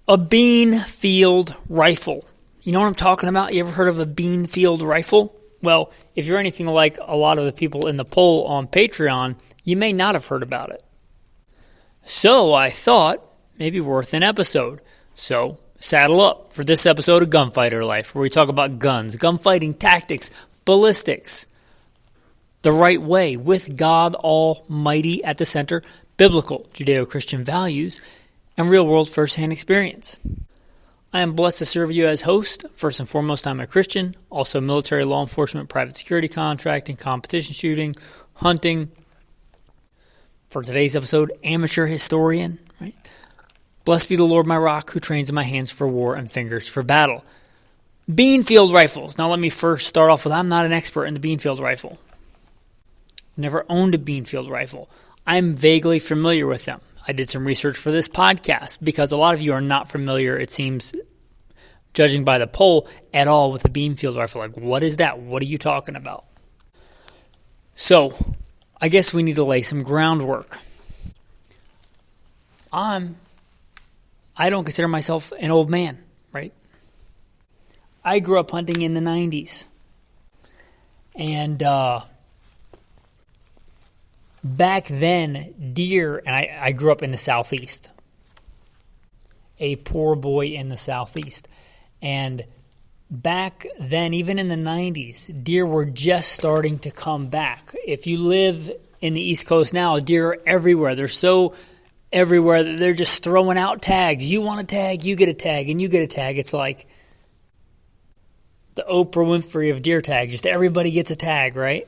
A Beanfield rifle. You know what I'm talking about? You ever heard of a Beanfield rifle? Well, if you're anything like a lot of the people in the poll on Patreon, you may not have heard about it. So I thought maybe worth an episode. So saddle up for this episode of Gunfighter Life, where we talk about guns, gunfighting tactics, ballistics, the right way, with God Almighty at the center, biblical Judeo-Christian values, and real-world first-hand experience. I am blessed to serve you as host. First and foremost, I'm a Christian, also military, law enforcement, private security contracting, competition shooting, hunting. For today's episode, amateur historian. Right? Blessed be the Lord my rock, who trains my hands for war and fingers for battle. Beanfield rifles. Now let me first start off with, I'm not an expert in the Beanfield rifle. Never owned a Beanfield rifle. I'm vaguely familiar with them. I did some research for this podcast because a lot of you are not familiar, it seems, judging by the poll, at all with the Beanfield rifle. Like, what is that? What are you talking about? So, I guess we need to lay some groundwork. I don't consider myself an old man, right? I grew up hunting in the 90s. And back then, deer, and I grew up in the Southeast, a poor boy in the Southeast. And back then, even in the 90s, deer were just starting to come back. If you live in the East Coast now, deer are everywhere. They're so everywhere that they're just throwing out tags. You want a tag, you get a tag, and you get a tag. It's like the Oprah Winfrey of deer tags. Just everybody gets a tag, right?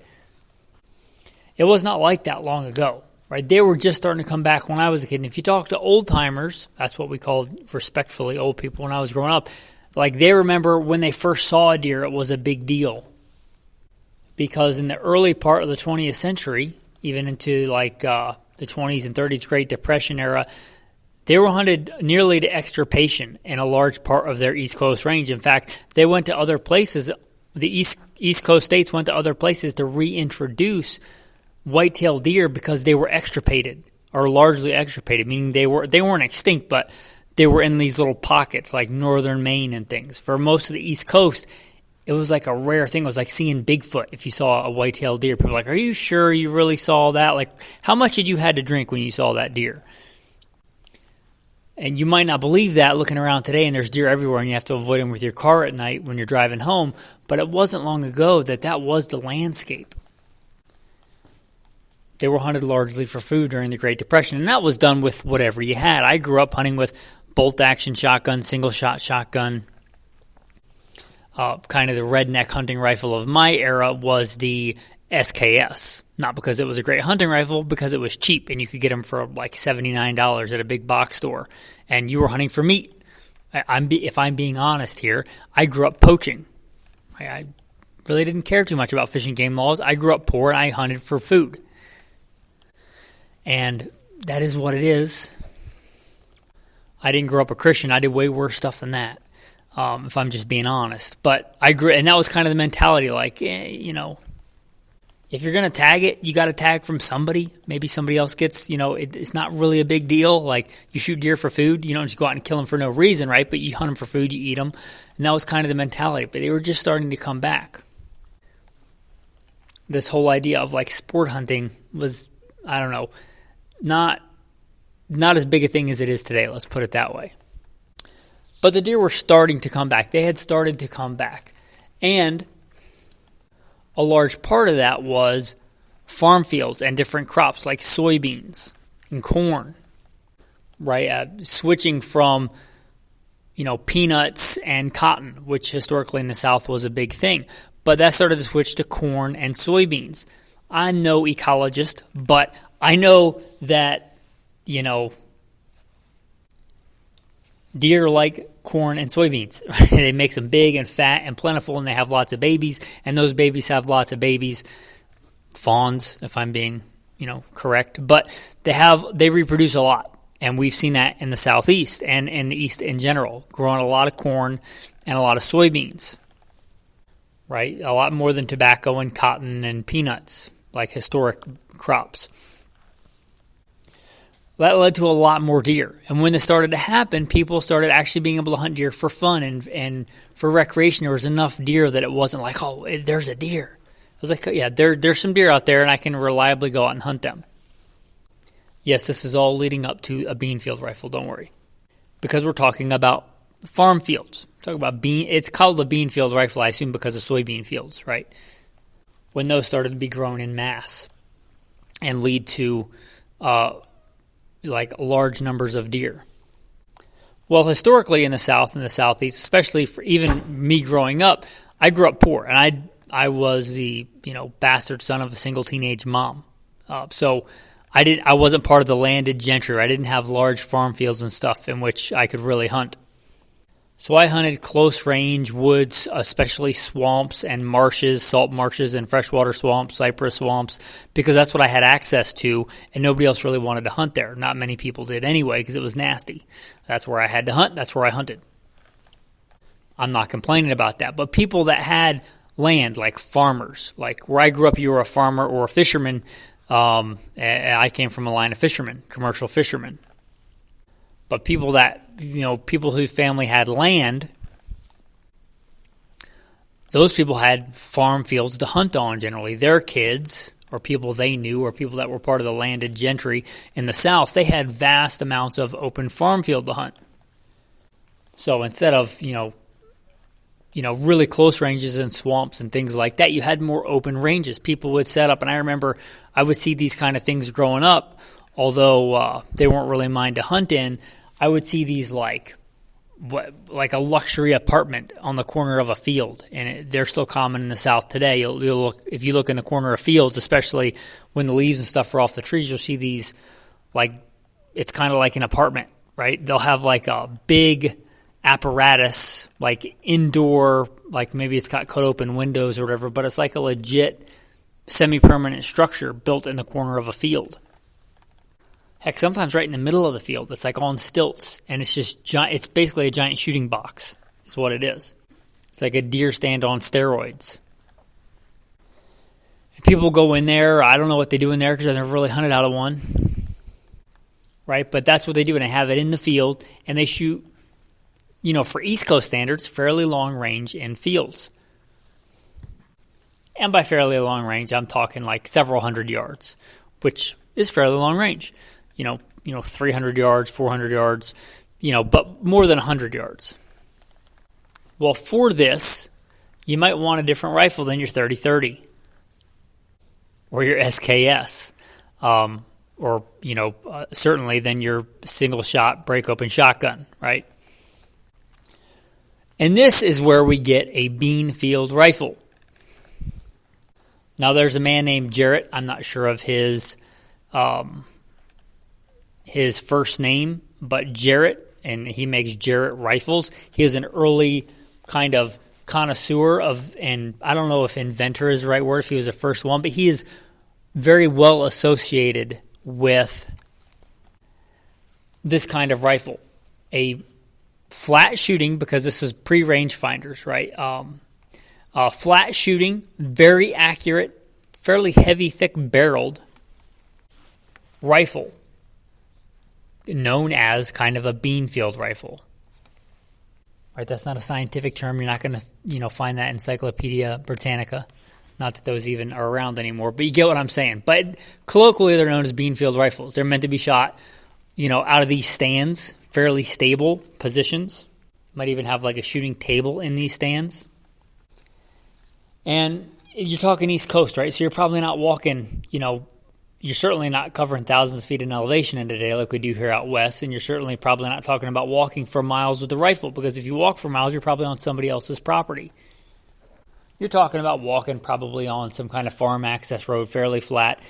It was not like that long ago, right? They were just starting to come back when I was a kid. And if you talk to old-timers, that's what we called respectfully old people when I was growing up, like they remember when they first saw a deer, it was a big deal. Because in the early part of the 20th century, even into like the 20s and 30s Great Depression era, they were hunted nearly to extirpation in a large part of their East Coast range. In fact, they went to other places. The East Coast states went to other places to reintroduce white-tailed deer because they were extirpated, or largely extirpated, meaning they weren't extinct, but they were in these little pockets like northern Maine and things. For most of the East Coast, it was like a rare thing. It was like seeing Bigfoot if you saw a white-tailed deer. People were like, are you sure you really saw that? Like, how much did you had to drink when you saw that deer? And you might not believe that looking around today, and there's deer everywhere, and you have to avoid them with your car at night when you're driving home. But it wasn't long ago that was the landscape. They were hunted largely for food during the Great Depression, and that was done with whatever you had. I grew up hunting with bolt-action shotgun, single-shot shotgun. Kind of the redneck hunting rifle of my era was the SKS. Not because it was a great hunting rifle, because it was cheap, and you could get them for like $79 at a big box store, and you were hunting for meat. If I'm being honest here, I grew up poaching. I really didn't care too much about fish and game laws. I grew up poor, and I hunted for food. And that is what it is. I didn't grow up a Christian. I did way worse stuff than that, if I'm just being honest. But I grew, and that was kind of the mentality, like, if you're going to tag it, you got to tag from somebody. Maybe somebody else gets, it's not really a big deal. Like, you shoot deer for food. You don't just go out and kill them for no reason, right? But you hunt them for food, you eat them. And that was kind of the mentality. But they were just starting to come back. This whole idea of, like, sport hunting was, I don't know, not as big a thing as it is today, let's put it that way. But the deer were starting to come back. They had started to come back. And a large part of that was farm fields and different crops like soybeans and corn, right? Switching from, peanuts and cotton, which historically in the South was a big thing. But that started to switch to corn and soybeans. I'm no ecologist, but I know that, deer like corn and soybeans. It makes them big and fat and plentiful, and they have lots of babies, and those babies have lots of babies. Fawns, if I'm being, correct. But they reproduce a lot, and we've seen that in the Southeast and in the East in general, growing a lot of corn and a lot of soybeans, right? A lot more than tobacco and cotton and peanuts, like historic crops. That led to a lot more deer. And when this started to happen, people started actually being able to hunt deer for fun and for recreation. There was enough deer that it wasn't like, oh, there's a deer. I was like, yeah, there's some deer out there, and I can reliably go out and hunt them. Yes, this is all leading up to a Beanfield rifle, don't worry. Because we're talking about farm fields. It's called a Beanfield rifle, I assume, because of soybean fields, right? When those started to be grown in mass and lead to large numbers of deer. Well, historically in the South and the Southeast, especially for even me growing up, I grew up poor, and I was the bastard son of a single teenage mom. So I wasn't part of the landed gentry. I didn't have large farm fields and stuff in which I could really hunt. So I hunted close range woods, especially swamps and marshes, salt marshes and freshwater swamps, cypress swamps, because that's what I had access to, and nobody else really wanted to hunt there. Not many people did anyway, because it was nasty. That's where I had to hunt. That's where I hunted. I'm not complaining about that. But people that had land, like farmers, like where I grew up, you were a farmer or a fisherman. I came from a line of fishermen, commercial fishermen. But people whose family had land, those people had farm fields to hunt on generally. Their kids, or people they knew, or people that were part of the landed gentry in the South, they had vast amounts of open farm field to hunt. So instead of, really close ranges and swamps and things like that, you had more open ranges. People would set up, and I remember I would see these kind of things growing up, although they weren't really mine to hunt in. I would see these like a luxury apartment on the corner of a field, and they're still common in the South today. You'll look, if you look in the corner of fields, especially when the leaves and stuff are off the trees, you'll see these it's kind of like an apartment, right? They'll have like a big apparatus, like indoor, like maybe it's got cut open windows or whatever, but it's like a legit semi-permanent structure built in the corner of a field. Heck, sometimes right in the middle of the field. It's like on stilts, and it's just giant. It's basically a giant shooting box is what it is. It's like a deer stand on steroids. And people go in there. I don't know what they do in there because I've never really hunted out of one. Right? But that's what they do, and they have it in the field, and they shoot, for East Coast standards, fairly long range in fields. And by fairly long range, I'm talking like several hundred yards, which is fairly long range. 300 yards, 400 yards, but more than 100 yards. Well, for this, you might want a different rifle than your 30-30 or your SKS, or certainly than your single-shot break-open shotgun, right? And this is where we get a Beanfield rifle. Now, there's a man named Jarrett. I'm not sure of his first name, but Jarrett, and he makes Jarrett rifles. He is an early kind of connoisseur and I don't know if inventor is the right word, if he was the first one, but he is very well associated with this kind of rifle. A flat shooting, because this is pre-rangefinders, right? Flat shooting, very accurate, fairly heavy, thick barreled rifle, known as kind of a Beanfield rifle. Right, that's not a scientific term. You're not going to, find that in Encyclopedia Britannica. Not that those even are around anymore, but you get what I'm saying. But colloquially, they're known as Beanfield rifles. They're meant to be shot, out of these stands, fairly stable positions. Might even have like a shooting table in these stands. And you're talking East Coast, right? So you're probably not walking, you're certainly not covering thousands of feet in elevation in a day like we do here out west, and you're certainly probably not talking about walking for miles with the rifle, because if you walk for miles, you're probably on somebody else's property. You're talking about walking probably on some kind of farm access road, fairly flat,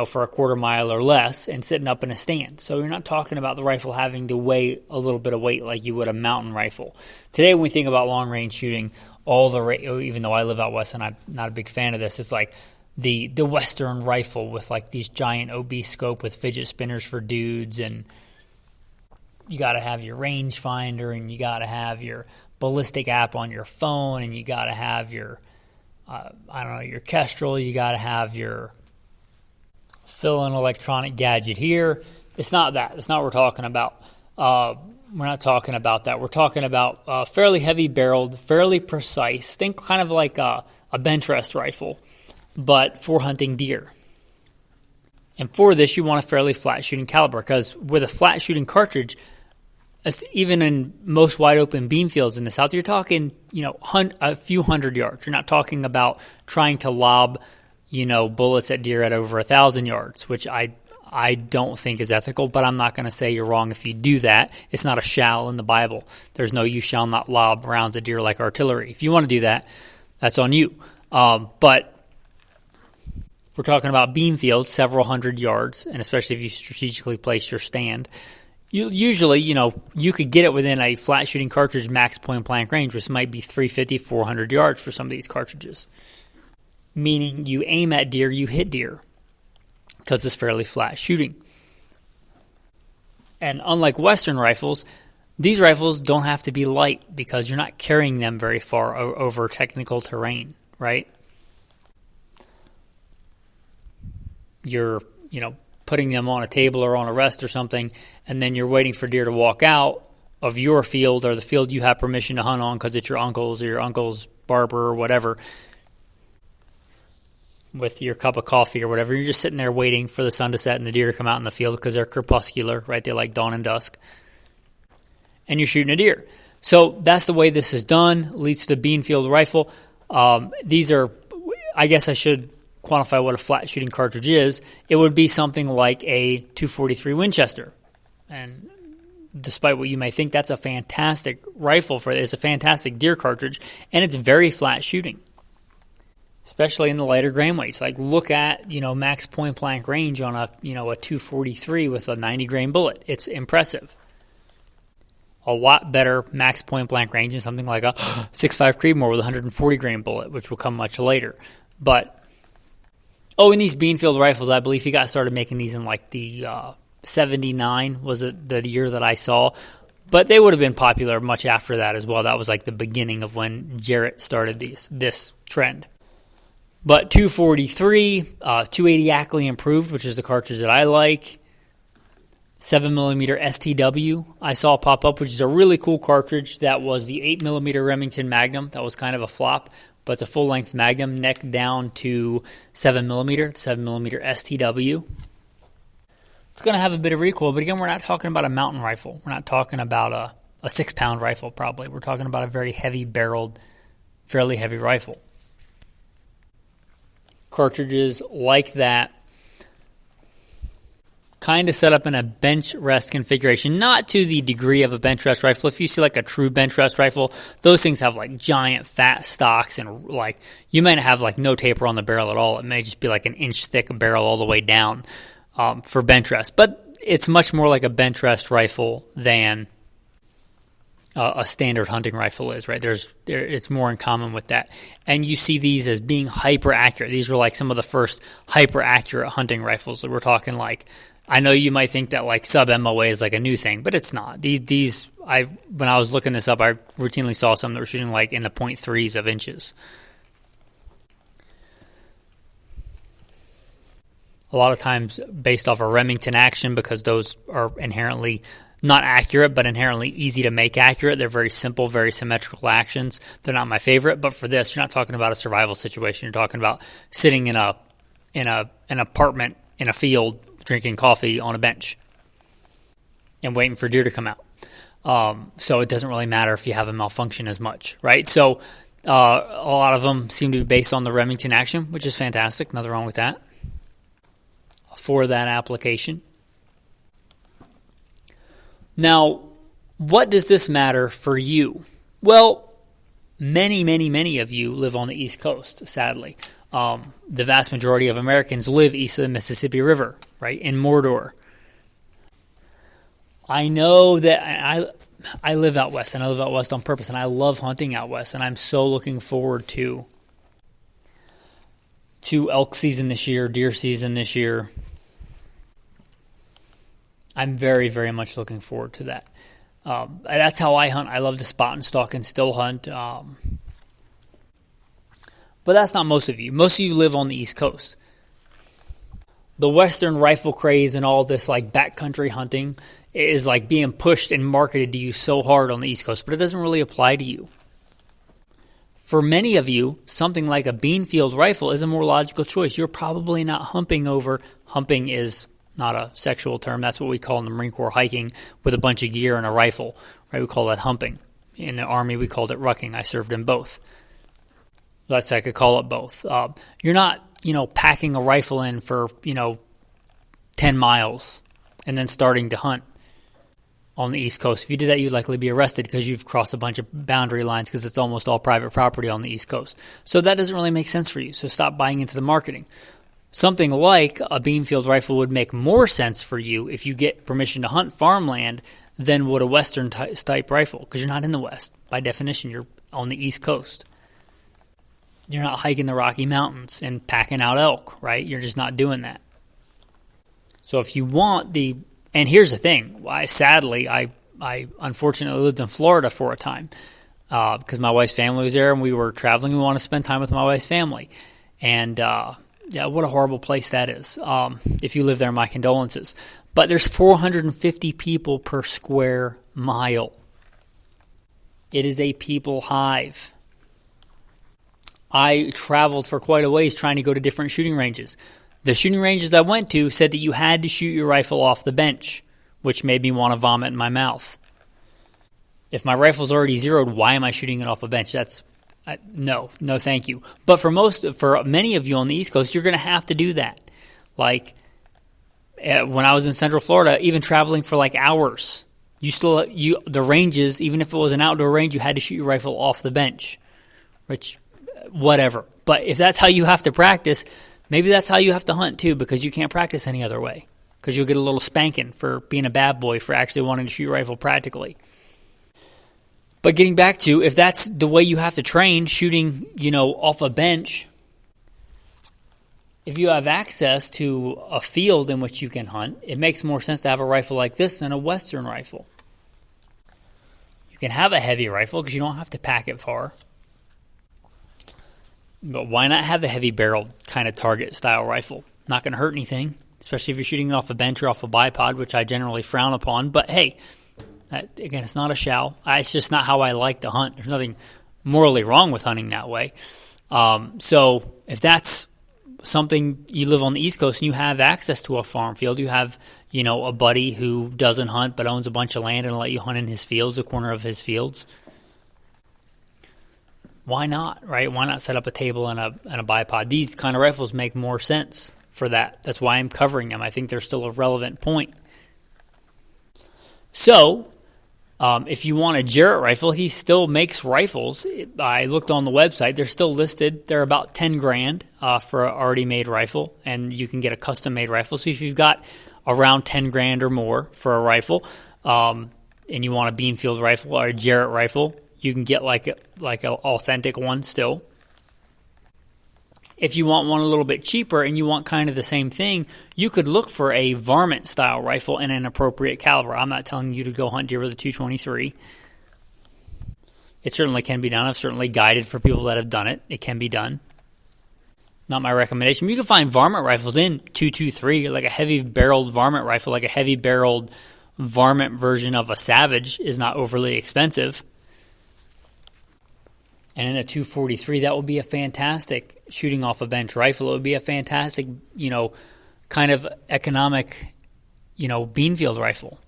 for a quarter mile or less, and sitting up in a stand. So you're not talking about the rifle having to weigh a little bit of weight like you would a mountain rifle. Today, when we think about long-range shooting, even though I live out west and I'm not a big fan of this, it's like the Western rifle with like these giant obese scope with fidget spinners for dudes, and you got to have your rangefinder, and you got to have your ballistic app on your phone, and you got to have your your Kestrel, you got to have your fill-in electronic gadget here, It's not that. It's not what we're talking about. We're not talking about that. We're talking about fairly heavy barreled, fairly precise. Think kind of like a bench rest rifle, but for hunting deer. And for this, you want a fairly flat shooting caliber, because with a flat shooting cartridge, even in most wide open bean fields in the South, you're talking, a few hundred yards. You're not talking about trying to lob, bullets at deer at over 1,000 yards, which I don't think is ethical, but I'm not going to say you're wrong if you do that. It's not a shall in the Bible. There's no you shall not lob rounds at deer like artillery. If you want to do that, that's on you. But we're talking about bean fields, several hundred yards, and especially if you strategically place your stand. Usually, you could get it within a flat shooting cartridge max point blank range, which might be 350, 400 yards for some of these cartridges. Meaning you aim at deer, you hit deer, because it's fairly flat shooting. And unlike Western rifles, these rifles don't have to be light because you're not carrying them very far over technical terrain, right? You're, putting them on a table or on a rest or something, and then you're waiting for deer to walk out of your field or the field you have permission to hunt on because it's your uncle's or your uncle's barber or whatever, with your cup of coffee or whatever. You're just sitting there waiting for the sun to set and the deer to come out in the field because they're crepuscular, right? They like dawn and dusk. And you're shooting a deer. So that's the way this is done. Leads to the Beanfield rifle. These are, I guess I should quantify what a flat shooting cartridge is. It would be something like a 243 Winchester. And despite what you may think, that's a fantastic rifle for it. It's a fantastic deer cartridge, and it's very flat shooting, especially in the lighter grain weights. Like, look at, max point blank range on a 243 with a 90 grain bullet. It's impressive. A lot better max point blank range than something like a 6.5 Creedmoor with a 140 grain bullet, which will come much later. But in these Beanfield rifles, I believe he got started making these in like the 79 was it the year that I saw. But they would have been popular much after that as well. That was like the beginning of when Jarrett started this trend. But 243, 280 Ackley improved, which is the cartridge that I like. 7mm STW I saw pop up, which is a really cool cartridge. That was the 8mm Remington Magnum. That was kind of a flop, but it's a full-length Magnum, neck down to 7mm, 7mm STW. It's going to have a bit of recoil, but again, we're not talking about a mountain rifle. We're not talking about a 6-pound rifle, probably. We're talking about a very heavy-barreled, fairly heavy rifle. Cartridges like that kind of set up in a bench rest configuration, not to the degree of a bench rest rifle. If you see like a true bench rest rifle, those things have like giant fat stocks, and like you might have like no taper on the barrel at all. It may just be like an inch thick barrel all the way down for bench rest. But it's much more like a bench rest rifle than a standard hunting rifle is, right? It's more in common with that. And you see these as being hyper accurate. These were like some of the first hyper accurate hunting rifles that we're talking like. I know you might think that like sub MOA is like a new thing, but it's not. These when I was looking this up, I routinely saw some that were shooting like in the 0.3s of inches. A lot of times based off of Remington action, because those are inherently not accurate, but inherently easy to make accurate. They're very simple, very symmetrical actions. They're not my favorite, but for this, you're not talking about a survival situation. You're talking about sitting in an apartment in a field, drinking coffee on a bench and waiting for deer to come out. So it doesn't really matter if you have a malfunction as much, right? So a lot of them seem to be based on the Remington action, which is fantastic. Nothing wrong with that for that application. Now, what does this matter for you? Well, many of you live on the East Coast, sadly. The vast majority of Americans live east of the Mississippi River, right, in Mordor. I know that I live out west, and I live out west on purpose, and I love hunting out west, and I'm so looking forward to elk season this year, deer season this year. I'm very, very much looking forward to that. That's how I hunt. I love to spot and stalk and still hunt. But that's not most of you. Most of you live on the East Coast. the Western rifle craze and all this like backcountry hunting is like being pushed and marketed to you so hard on the East Coast, but it doesn't really apply to you. For many of you, something like a Beanfield rifle is a more logical choice. You're probably not humping is not a sexual term. That's what we call in the Marine Corps hiking with a bunch of gear and a rifle, right? We call that humping. In the Army, we called it rucking. I served in both. That's I could call it both. You're not, packing a rifle in for, 10 miles and then starting to hunt on the East Coast. If you did that, you'd likely be arrested because you've crossed a bunch of boundary lines because it's almost all private property on the East Coast. So that doesn't really make sense for you. So stop buying into the marketing. Something like a Beanfield rifle would make more sense for you if you get permission to hunt farmland than would a Western type rifle, because you're not in the West. By definition, you're on the East Coast. You're not hiking the Rocky Mountains and packing out elk, right? You're just not doing that. So if you want and here's the thing, I unfortunately lived in Florida for a time because my wife's family was there and we were traveling. We wanted to spend time with my wife's family. And what a horrible place that is. If you live there, my condolences. But there's 450 people per square mile. It is a people hive. I traveled for quite a ways trying to go to different shooting ranges. The shooting ranges I went to said that you had to shoot your rifle off the bench, which made me want to vomit in my mouth. If my rifle's already zeroed, why am I shooting it off a bench? No, thank you. But for many of you on the East Coast, you're going to have to do that. Like when I was in Central Florida, even traveling for like hours, the ranges, even if it was an outdoor range, you had to shoot your rifle off the bench, which whatever. But if that's how you have to practice, maybe that's how you have to hunt too, because you can't practice any other way. Because you'll get a little spanking for being a bad boy for actually wanting to shoot your rifle practically. But getting back to, if that's the way you have to train, shooting, off a bench, if you have access to a field in which you can hunt, it makes more sense to have a rifle like this than a Western rifle. You can have a heavy rifle because you don't have to pack it far. But why not have a heavy barreled kind of target style rifle? Not going to hurt anything, especially if you're shooting it off a bench or off a bipod, which I generally frown upon. But hey, again, it's not a shall. It's just not how I like to hunt. There's nothing morally wrong with hunting that way. So if that's something, you live on the East Coast and you have access to a farm field, you have, a buddy who doesn't hunt but owns a bunch of land and let you hunt in his fields, a corner of his fields. Why not, right? Why not set up a table and a bipod? These kind of rifles make more sense for that. That's why I'm covering them. I think they're still a relevant point. So, if you want a Jarrett rifle, he still makes rifles. I looked on the website. They're still listed. They're about $10,000 for an already made rifle, and you can get a custom made rifle. So if you've got around $10,000 or more for a rifle, and you want a Beanfield rifle or a Jarrett rifle, you can get like an authentic one still. If you want one a little bit cheaper and you want kind of the same thing, you could look for a varmint-style rifle in an appropriate caliber. I'm not telling you to go hunt deer with a .223. It certainly can be done. I've certainly guided for people that have done it. It can be done. Not my recommendation. You can find varmint rifles in .223, like a heavy-barreled varmint rifle, like a heavy-barreled varmint version of a Savage is not overly expensive. And in a .243, that would be a fantastic shooting off a bench rifle. It would be a fantastic, kind of economic, Beanfield rifle.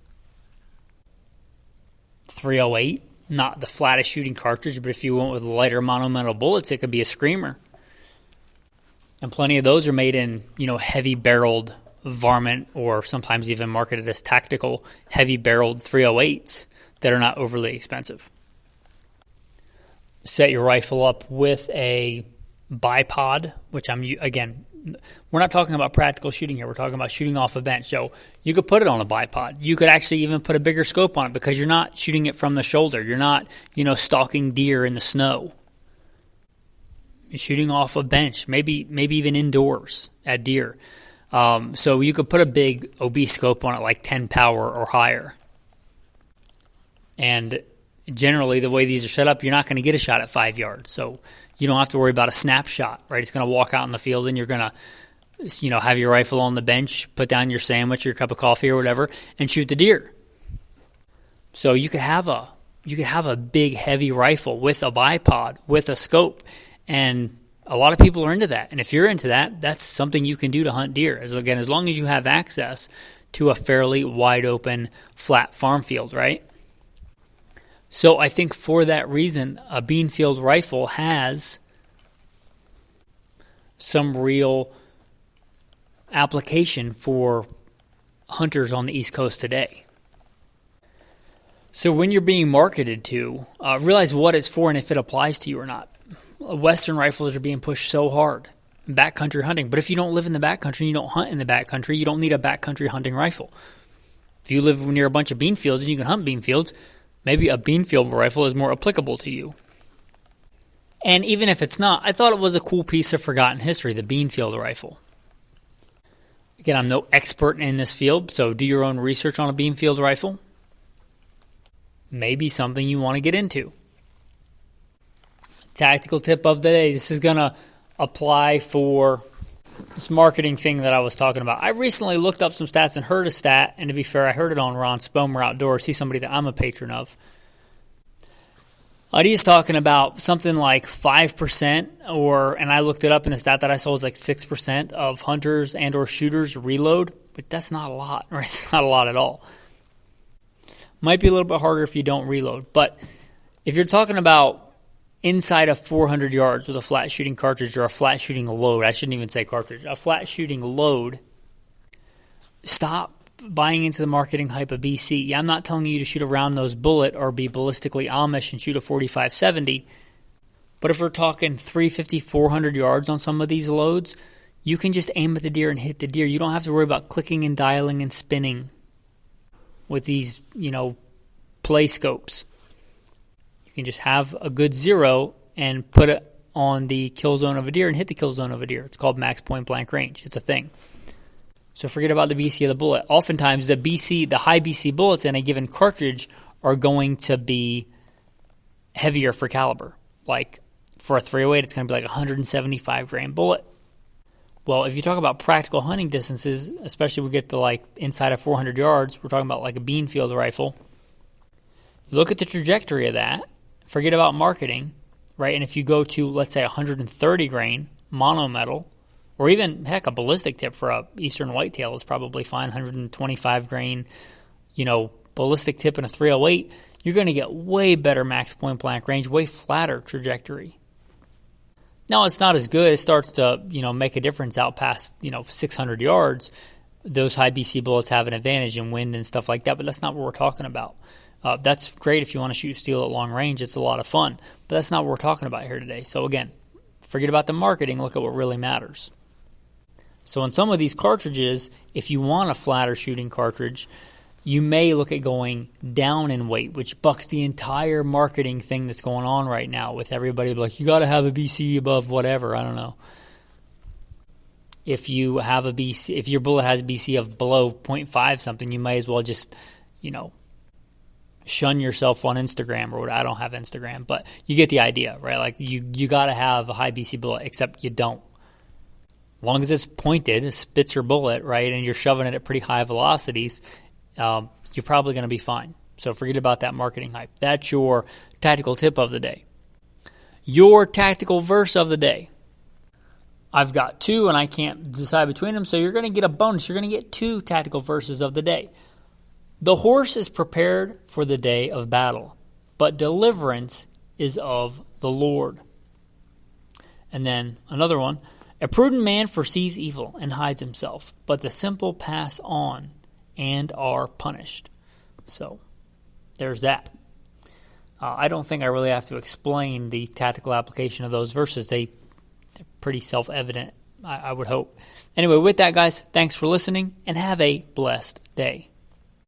.308, not the flattest shooting cartridge, but if you went with lighter monumental bullets, it could be a screamer. And plenty of those are made in, heavy-barreled varmint or sometimes even marketed as tactical heavy-barreled .308s that are not overly expensive. Set your rifle up with a bipod, which we're not talking about practical shooting here. We're talking about shooting off a bench. So you could put it on a bipod. You could actually even put a bigger scope on it because you're not shooting it from the shoulder. You're not, stalking deer in the snow. You're shooting off a bench, maybe even indoors at deer. So you could put a big OB scope on it, like 10 power or higher. And generally, the way these are set up, you're not going to get a shot at 5 yards. So you don't have to worry about a snapshot, right? It's going to walk out in the field and you're going to have your rifle on the bench, put down your sandwich, your cup of coffee or whatever, and shoot the deer. So you could have a big heavy rifle with a bipod, with a scope, and a lot of people are into that. And if you're into that, that's something you can do to hunt deer. As long as you have access to a fairly wide open, flat farm field, right? So I think for that reason, a Beanfield rifle has some real application for hunters on the East Coast today. So when you're being marketed to, realize what it's for and if it applies to you or not. Western rifles are being pushed so hard, backcountry hunting. But if you don't live in the backcountry and you don't hunt in the backcountry, you don't need a backcountry hunting rifle. If you live near a bunch of beanfields and you can hunt beanfields, maybe a Beanfield rifle is more applicable to you. And even if it's not, I thought it was a cool piece of forgotten history, the Beanfield rifle. Again, I'm no expert in this field, so do your own research on a Beanfield rifle. Maybe something you want to get into. Tactical tip of the day. This is going to apply for this marketing thing that I was talking about. I recently looked up some stats and heard a stat, and to be fair, I heard it on Ron Spomer Outdoors. He's somebody that I'm a patron of. He's talking about something like 5%, and I looked it up, and the stat that I saw was like 6% of hunters and or shooters reload, but that's not a lot, right? It's not a lot at all. Might be a little bit harder if you don't reload, but if you're talking about inside of 400 yards with a flat shooting cartridge or a flat shooting load, I shouldn't even say cartridge, a flat shooting load, stop buying into the marketing hype of BC. Yeah, I'm not telling you to shoot a round-nosed bullet or be ballistically Amish and shoot a 45-70, but if we're talking 350, 400 yards on some of these loads, you can just aim at the deer and hit the deer. You don't have to worry about clicking and dialing and spinning with these, play scopes. You can just have a good zero and put it on the kill zone of a deer and hit the kill zone of a deer. It's called max point blank range. It's a thing. So forget about the BC of the bullet. Oftentimes the high BC bullets in a given cartridge are going to be heavier for caliber. Like for a 308, it's going to be like a 175 grain bullet. Well, if you talk about practical hunting distances, especially we get to like inside of 400 yards, we're talking about like a Beanfield rifle. Look at the trajectory of that. Forget about marketing, right? And if you go to, let's say, 130 grain monometal, or even, heck, a ballistic tip for a eastern whitetail is probably fine, 125 grain, ballistic tip in a 308, you're going to get way better max point blank range, way flatter trajectory. Now, it's not as good. It starts to, make a difference out past, 600 yards. Those high BC bullets have an advantage in wind and stuff like that, but that's not what we're talking about. That's great if you want to shoot steel at long range. It's a lot of fun, but that's not what we're talking about here today. So again, forget about the marketing. Look at what really matters. So in some of these cartridges, if you want a flatter shooting cartridge, you may look at going down in weight, which bucks the entire marketing thing that's going on right now with everybody like, you got to have a BC above whatever. I don't know. If you have a BC, if your bullet has a BC of below 0.5 something, you may as well just, shun yourself on Instagram or what. I don't have Instagram, but you get the idea, right? Like you got to have a high BC bullet, except you don't. As long as it's pointed, it spits your bullet, right, and you're shoving it at pretty high velocities, you're probably going to be fine. So forget about that marketing hype. That's your tactical tip of the day. Your tactical verse of the day. I've got two, and I can't decide between them, so you're going to get a bonus. You're going to get two tactical verses of the day. The horse is prepared for the day of battle, but deliverance is of the Lord. And then another one. A prudent man foresees evil and hides himself, but the simple pass on and are punished. So there's that. I don't think I really have to explain the tactical application of those verses. They're pretty self-evident, I would hope. Anyway, with that, guys, thanks for listening, and have a blessed day.